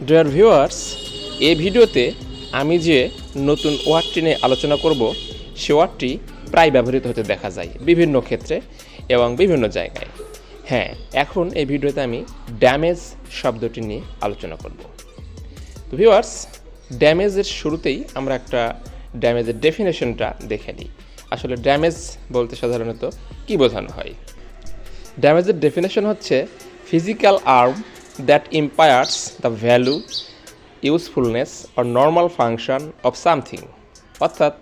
Dear viewers, এই ভিডিওতে আমি যে নতুন ওয়ার্ডটি নিয়ে আলোচনা করব সে ওয়ার্ডটি প্রায় ব্যবহৃত হতে দেখা যায় বিভিন্ন ক্ষেত্রে এবং বিভিন্ন জায়গায়। হ্যাঁ, এখন এই ভিডিওতে আমি ড্যামেজ শব্দটি নিয়ে আলোচনা করব। তো ভিউয়ার্স, ড্যামেজের শুরুতেই আমরা একটা ড্যামেজের ডেফিনেশনটা দেখে নিই। আসলে ড্যামেজ বলতে সাধারণত কী বোঝানো হয়। ড্যামেজের ডেফিনেশন হচ্ছে physical harm that impairs the value, usefulness or normal function of something, অর্থাৎ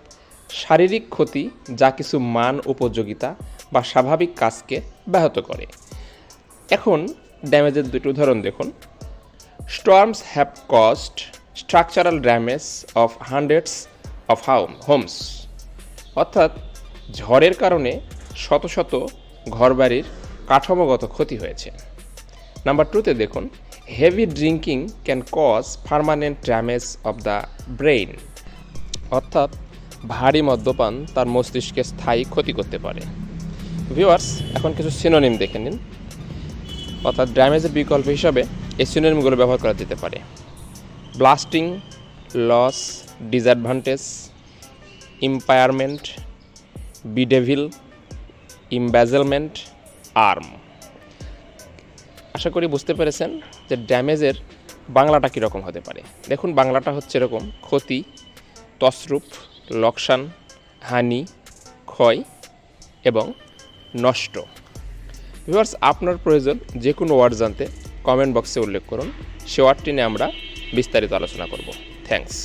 শারীরিক ক্ষতি যা কিছু মান উপযোগিতা বা স্বাভাবিক কাজকে ব্যাহত করে। এখন ড্যামেজের দুটো উদাহরণ দেখুন। Storms have caused structural damage of hundreds of homes, অর্থাৎ ঝড়ের কারণে শত শত ঘরবাড়ির কাঠামোগত ক্ষতি হয়েছে। নাম্বার 2তে দেখুন, heavy drinking can cause permanent damage of the brain, অর্থাৎ ভারী মদ্যপান তার মস্তিষ্কে স্থায়ী ক্ষতি করতে পারে। ভিউয়ার্স, এখন কিছু সিনোনিম দেখে নিন, অর্থাৎ ড্যামেজের বিকল্প হিসাবে এই সিনোনিমগুলো ব্যবহার করা যেতে পারে। Blasting, loss, disadvantage, impairment, bedevil, embezzlement, harm. আশা করি বুঝতে পেরেছেন যে ড্যামেজের বাংলাটা কীরকম হতে পারে। দেখুন, বাংলাটা হচ্ছে এরকম: ক্ষতি, তছরূপ, লোকসান, হানি, ক্ষয় এবং নষ্ট। ভিউয়ার্স, আপনার প্রয়োজন যে কোনো ওয়ার্ড জানতে কমেন্ট বক্সে উল্লেখ করুন, সে ওয়ার্ডটি নিয়ে আমরা বিস্তারিত আলোচনা করব। থ্যাঙ্কস।